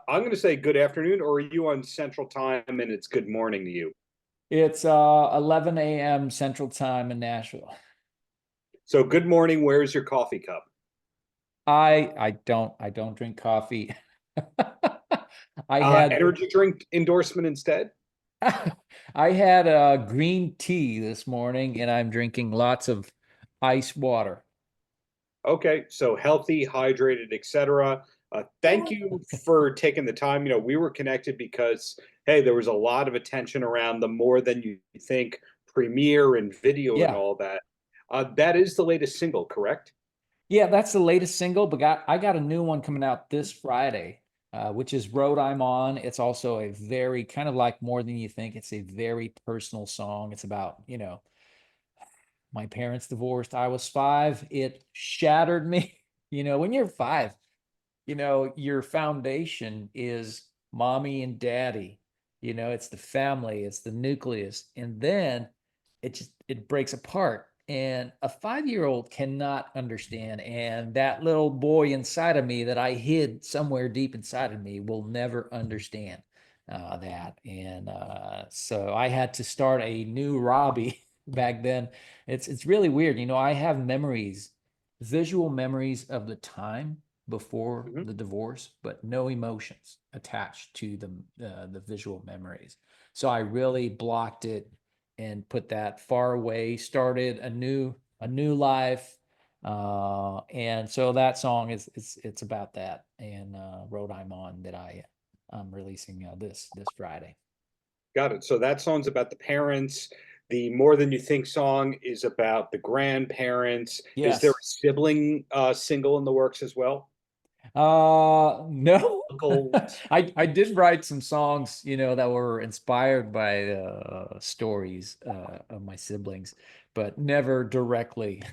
I'm going to say good afternoon, or are you on Central Time and it's good morning to you? It's 11 a.m. Central Time in Nashville. So good morning. Where's your coffee cup? I don't drink coffee. I had Energy drink endorsement instead? I had green tea this morning and I'm drinking lots of ice water. Okay, so healthy, hydrated, etc. Thank you for taking the time. We were connected because, hey, there was a lot of attention around the More Than You Think premiere and video and Yeah. all that. That is the latest single, correct? Yeah, that's the latest single, but I got a new one coming out this Friday, which is Road I'm On. It's also a very kind of like More Than You Think. It's a very personal song. It's about, my parents divorced. I was 5. It shattered me. When you're 5, your foundation is mommy and daddy. It's the family, it's the nucleus. And then it breaks apart. And a 5-year-old cannot understand. And that little boy inside of me that I hid somewhere deep inside of me will never understand that. And so I had to start a new Robby back then. It's really weird. I have memories, visual memories of the time before Mhm. the divorce, but no emotions attached to the visual memories. So I really blocked it and put that far away. Started a new life, and so that song is it's about that. And Road I'm On that I'm releasing this Friday. Got it. So that song's about the parents. The More Than You Think song is about the grandparents. Is there a Yes. sibling single in the works as well? No. Uncles. I did write some songs, that were inspired by stories of my siblings, but never directly.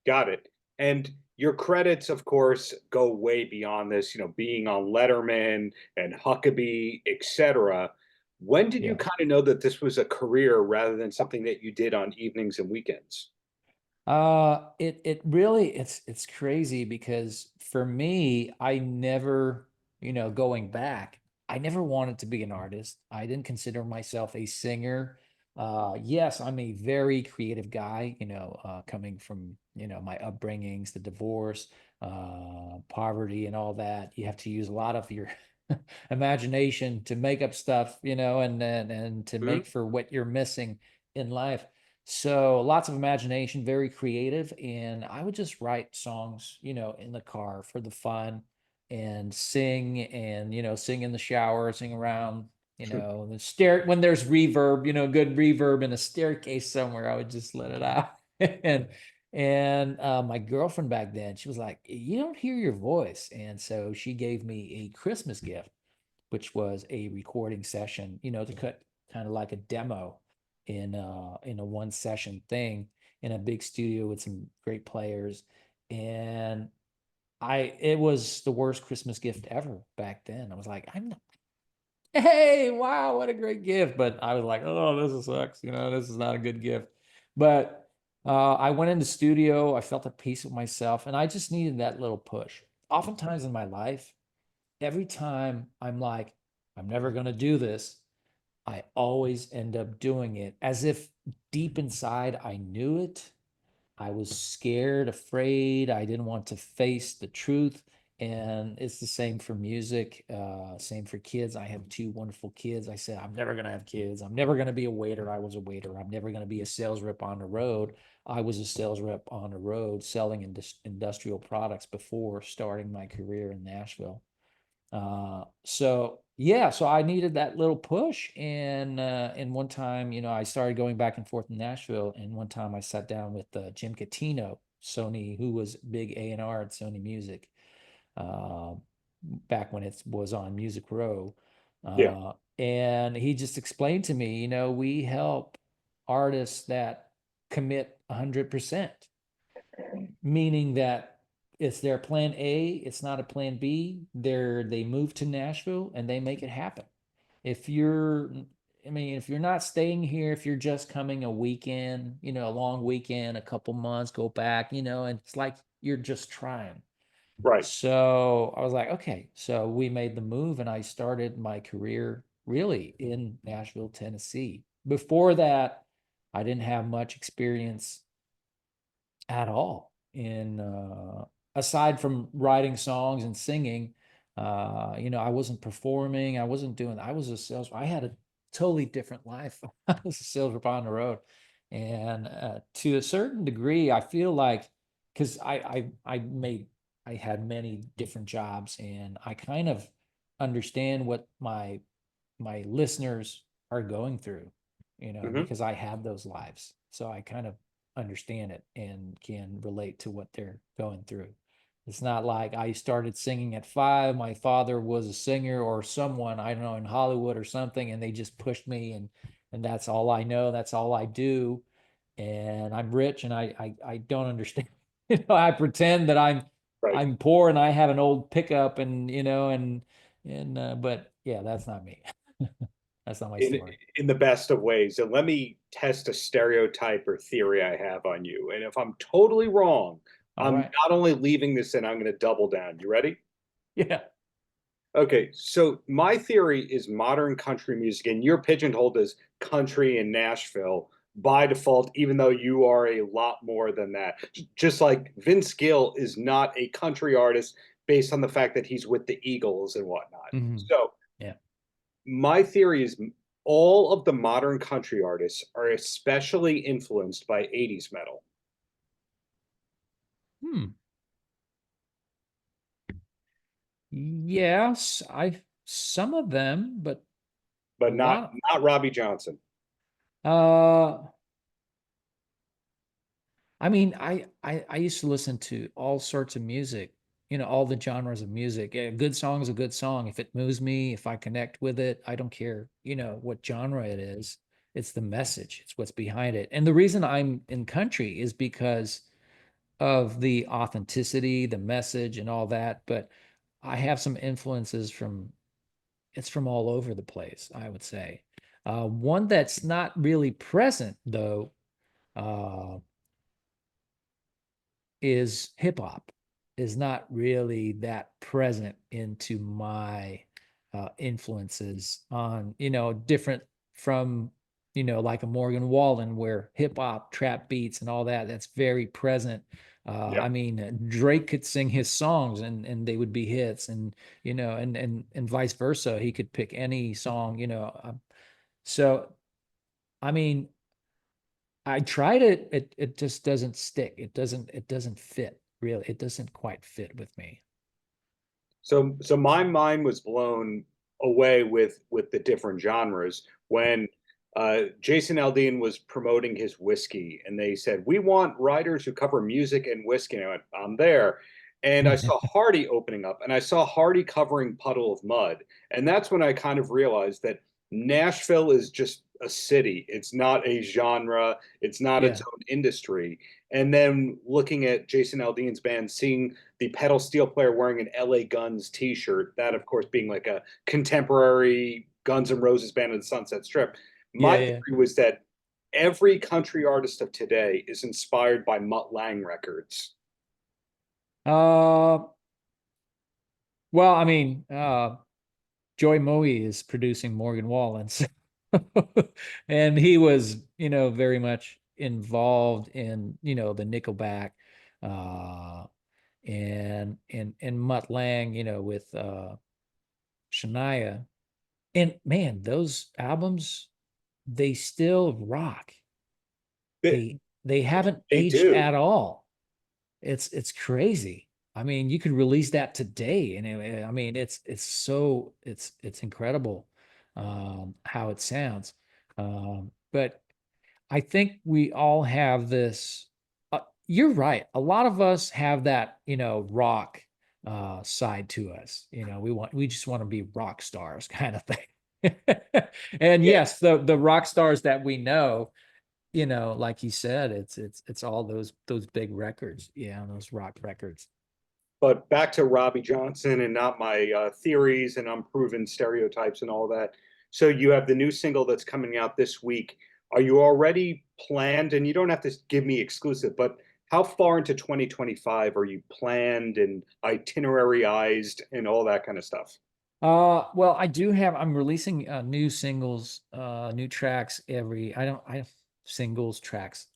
Got it. And your credits, of course, go way beyond this, being on Letterman and Huckabee, etc. When did you Yeah. kind of know that this was a career rather than something that you did on evenings and weekends? It really it's crazy because for me, I never, going back, I never wanted to be an artist. I didn't consider myself a singer. Yes, I'm a very creative guy, coming from, my upbringings, the divorce, poverty and all that. You have to use a lot of your imagination to make up stuff, and to Mhm. make for what you're missing in life. So lots of imagination, very creative. And I would just write songs, in the car for the fun and sing and, sing in the shower, sing around, the stair when there's reverb, good reverb in a staircase somewhere, I would just let it out. And my girlfriend back then, she was like, "You don't hear your voice." And so she gave me a Christmas gift, which was a recording session, to cut kind of like a demo in a one session thing in a big studio with some great players. And it was the worst Christmas gift ever back then. I was like, I'm not, hey, wow, what a great gift. But I was like, oh, this sucks. This is not a good gift. But I went in the studio, I felt at peace with myself, and I just needed that little push. Oftentimes in my life, every time I'm like, I'm never going to do this, I always end up doing it as if deep inside I knew it. I was scared, afraid. I didn't want to face the truth. And it's the same for music, same for kids. I have 2 wonderful kids. I said, I'm never going to have kids. I'm never going to be a waiter. I was a waiter. I'm never going to be a sales rep on the road. I was a sales rep on the road selling industrial products before starting my career in Nashville. So yeah, so I needed that little push. And one time, I started going back and forth in Nashville. And one time I sat down with Jim Catino, Sony, who was big A&R at Sony Music, uh, back when it was on Music Row. Yeah. And he just explained to me, we help artists that commit 100%, meaning that it's their plan A, it's not a plan B. They move to Nashville and they make it happen. If you're, I mean, if you're not staying here, if you're just coming a weekend, a long weekend, a couple months, go back, and it's like you're just trying. Right. So I was like, okay. So we made the move, and I started my career really in Nashville, Tennessee. Before that, I didn't have much experience at all in aside from writing songs and singing. I wasn't performing, I wasn't doing, I was a sales, I had a totally different life. I was a sales rep on the road. And to a certain degree, I feel like, because I had many different jobs, and I kind of understand what my listeners are going through, Hmm. because I have those lives. So I kind of understand it and can relate to what they're going through. It's not like I started singing at 5. My father was a singer or someone, I don't know, in Hollywood or something, and they just pushed me, and that's all I know. That's all I do. And I'm rich, and I don't understand. I pretend that Right. I'm poor and I have an old pickup, and but yeah, that's not me. That's not my in story. in the best of ways. And let me test a stereotype or theory I have on you. And if I'm totally wrong, All I'm right. not only leaving this in, I'm going to double down. You ready? Yeah. Okay, so my theory is modern country music, and you're pigeonholed as country in Nashville by default, even though you are a lot more than that. Just like Vince Gill is not a country artist based on the fact that he's with the Eagles and whatnot. Mhm. So Yeah. my theory is all of the modern country artists are especially influenced by 80s metal, Hmm. Yes, I some of them, but a but not lot. not Robbie Johnson. Uh, I mean, I used to listen to all sorts of music, all the genres of music. A good song is a good song. If it moves me, if I connect with it, I don't care, what genre it is. It's the message. It's what's behind it. And the reason I'm in country is because of the authenticity, the message, and all that. But I have some influences from all over the place, I would say. One that's not really present, though, uh, is hip hop, is not really that present into my influences on, different from, like a Morgan Wallen, where hip hop, trap beats, and all that, that's very present. Yeah. I mean, Drake could sing his songs, and they would be hits, and, and vice versa. He could pick any song, so, I mean, I tried it. It just doesn't stick. It doesn't fit, really. It doesn't quite fit with me. So my mind was blown away with the different genres when Jason Aldean was promoting his whiskey, and they said, "We want writers who cover music and whiskey." And I went, "I'm there." And I saw Hardy opening up, and I saw Hardy covering Puddle of Mud, and that's when I kind of realized that Nashville is just a city. It's not a genre. It's not its Yeah. own industry. And then looking at Jason Aldean's band, seeing the pedal steel player wearing an LA Guns t-shirt, that of course being like a contemporary Guns N' Roses band of the Sunset Strip. Yeah, My yeah. theory was that every country artist of today is inspired by Mutt Lang records. Uh, well, I mean, Joy Moe is producing Morgan Wallen, and he was, very much involved in, the Nickelback, uh, and Mutt Lang, with Shania. And man, those albums, they still rock. They, They haven't they aged do. at all. It's crazy. I mean, you could release that today, and I mean, it's incredible, how it sounds. But I think we all have this. You're right. A lot of us have that, rock side to us. We just want to be rock stars, kind of thing. And Yeah. yes, the rock stars that we know, like you said, it's all those big records, yeah, those rock records. But back to Robbie Johnson and not my theories and unproven stereotypes and all that. So you have the new single that's coming out this week. Are you already planned? And you don't have to give me exclusive, but how far into 2025 are you planned and itineraryized and all that kind of stuff? Well, I'm releasing new singles, new tracks singles tracks.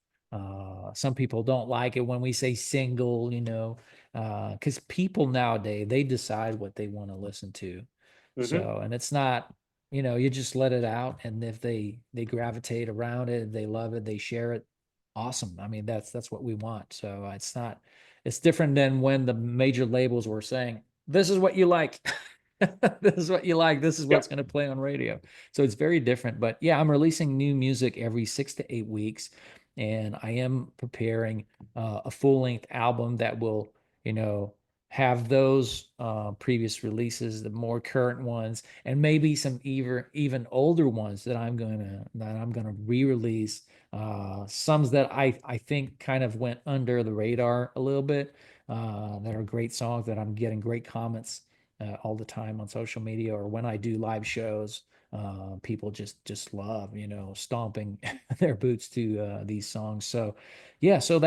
Some people don't like it when we say single, because people nowadays they decide what they want to listen to. Hmm. So, and it's not, you just let it out, and if they gravitate around it, they love it, they share it. Awesome. I mean, that's what we want. So it's different than when the major labels were saying, this is what you like. This is what you like. This is Yeah. what's going to play on radio. So it's very different. But yeah, I'm releasing new music every 6 to 8 weeks, and I am preparing a full length album that will, you know, have those previous releases, the more current ones, and maybe some even older ones that I'm gonna re-release. Some that I think kind of went under the radar a little bit. That are great songs that I'm getting great comments all the time on social media or when I do live shows. People just love, stomping their boots to these songs. So, yeah, so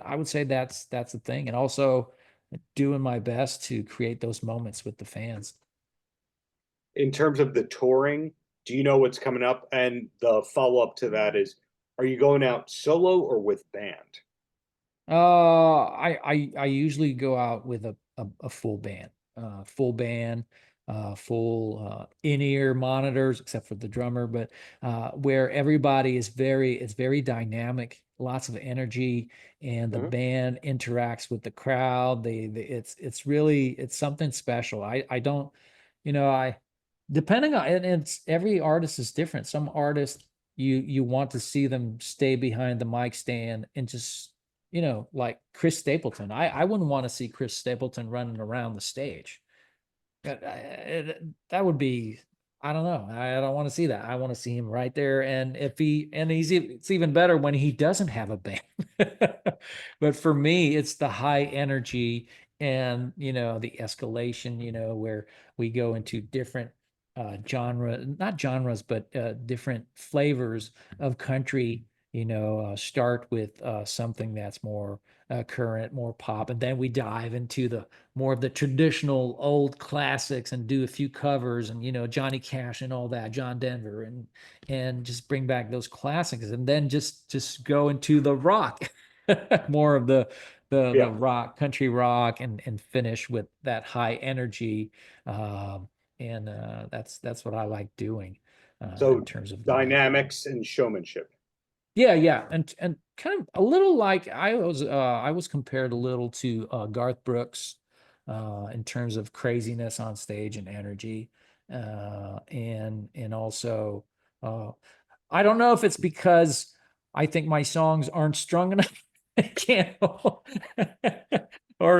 I would say that's the thing, and also doing my best to create those moments with the fans. In terms of the touring, do you know what's coming up? And the follow up to that is, are you going out solo or with band? I usually go out with a full band, full in-ear monitors, except for the drummer, but where everybody it's very dynamic, lots of energy, and the Mhm. band interacts with the crowd. It's really it's something special. I don't, I depending on and it's every artist is different. Some artists you want to see them stay behind the mic stand and just like Chris Stapleton. I wouldn't want to see Chris Stapleton running around the stage. That would be, I don't know. I don't want to see that. I want to see him right there. And it's even better when he doesn't have a band. But for me, it's the high energy and, the escalation, where we go into different not genres, but different flavors of country. Start with something that's more current, more pop, and then we dive into the more of the traditional old classics and do a few covers and Johnny Cash and all that, John Denver, and just bring back those classics, and then just go into the rock, more of the Yeah. rock, country rock, and finish with that high energy. um, and that's what I like doing in So terms of the live show. dynamics and showmanship. Yeah, yeah, and kind of a little like I was compared a little to Garth Brooks in terms of craziness on stage and energy, and also uh, I don't know if it's because I think my songs aren't strong enough. I can't, or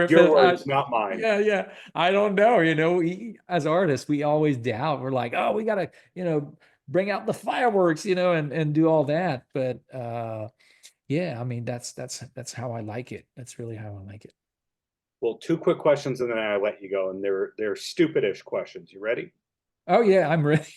if Your it, words, not mine. yeah, yeah, I don't know. As artists, we always doubt. We're like, oh, we gotta, bring out the fireworks, and do all that. But yeah, I mean, that's how I like it. That's really how I like it. Well, two quick questions and then I let you go. And they're stupidish questions. You ready? Oh yeah, I'm ready.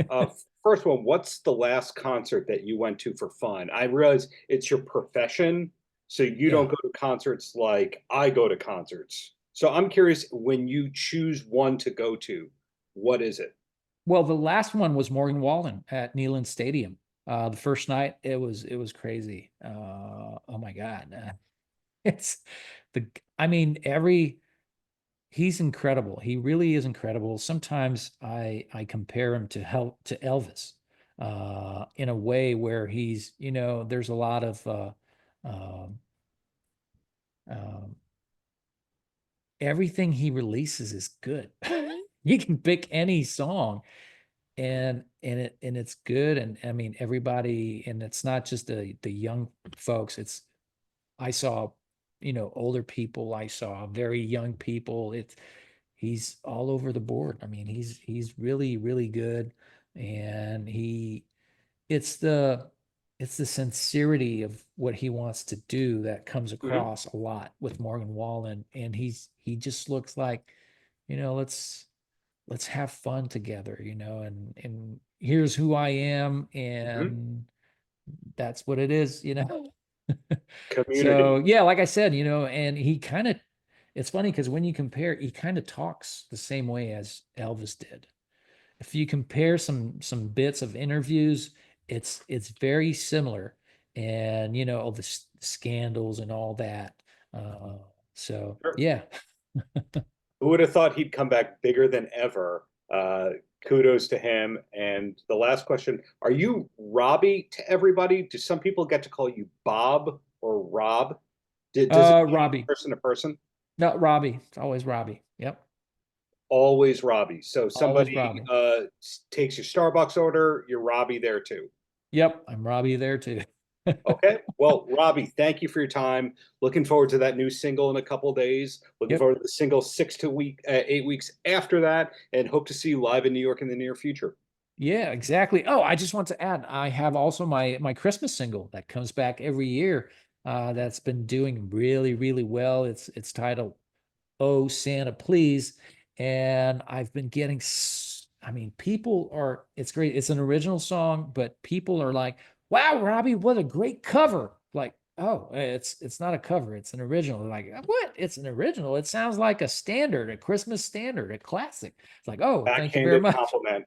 Uh, First one, what's the last concert that you went to for fun? I realize it's your profession, so you don't Yeah. go to concerts like I go to concerts. So I'm curious, when you choose one to go to, what is it? Well, the last one was Morgan Wallen at Neyland Stadium. The first night, it was crazy. Oh my God. It's the I mean, he's incredible. He really is incredible. Sometimes I compare him to Elvis, in a way where there's a lot of um, um, everything he releases is good. You can pick any song and it's good. And I mean, everybody, and it's not just the young folks. I saw, older people. I saw very young people. He's all over the board. I mean, he's really, really good. And it's the it's the sincerity of what he wants to do that comes Mhm. across a lot with Morgan Wallen. And he just looks like, let's have fun together, and here's who I am, Mhm. and that's what it is. Community. So yeah, like I said, and he kind of, it's funny because when you compare, he kind of talks the same way as Elvis did. If you compare some bits of interviews, it's very similar, and all the scandals and all that. Uh, so Sure. yeah. Who would have thought he'd come back bigger than ever? Kudos to him. And the last question, are you Robby to everybody? Do some people get to call you Bob or Rob? Does it change Robbie. person to person? No, Robbie. It's always Robbie. Yep. Always Robby. So Always somebody Robbie. takes your Starbucks order, you're Robby there too. Yep. I'm Robbie there too. Okay. Well, Robby, thank you for your time. Looking forward to that new single in a couple of days. Looking Yep. forward to the single 8 weeks after that, and hope to see you live in New York in the near future. Yeah, exactly. Oh, I just want to add, I have also my Christmas single that comes back every year. That's been doing really, really well. It's titled "Oh Santa Please," and I've been getting. I mean, people are. It's great. It's an original song, but people are like, "Wow, Robbie, what a great cover!" Like, oh, it's not a cover. It's an original. They're like, what? It's an original. It sounds like a standard, a Christmas standard, a classic. It's like, oh, thank you very Backhanded much. compliment.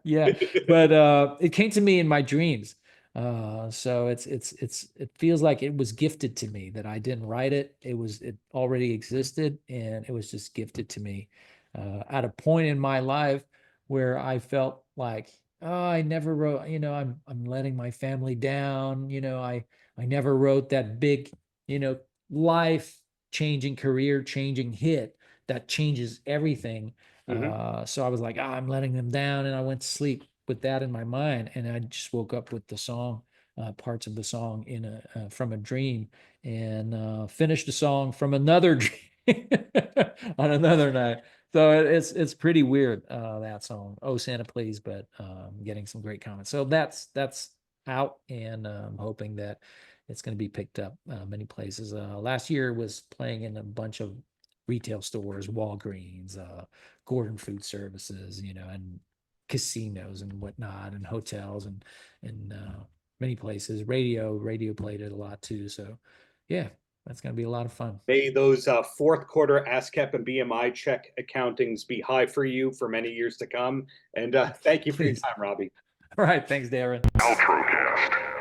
Yeah, but it came to me in my dreams. So it feels like it was gifted to me, that I didn't write it. It already existed, and it was just gifted to me at a point in my life where I felt like, oh, I never wrote, I'm letting my family down. I never wrote that big, life changing, career changing hit that changes everything. Mhm. So I was like, I'm letting them down, and I went to sleep with that in my mind, and I just woke up with the song, parts of the song from a dream, and finished the song from another dream on another night. So it's pretty weird, that song, "Oh Santa Please," but getting some great comments. So that's out, and hoping that it's going to be picked up many places. Last year was playing in a bunch of retail stores, Walgreens, Gordon Food Services, and casinos and whatnot, and hotels, and many places. Radio played it a lot too. So yeah, that's gonna be a lot of fun. May those fourth quarter ASCAP and BMI check accountings be high for you for many years to come. And thank you for your Please. time, Robby. All right, thanks, Darren. Paltrocast.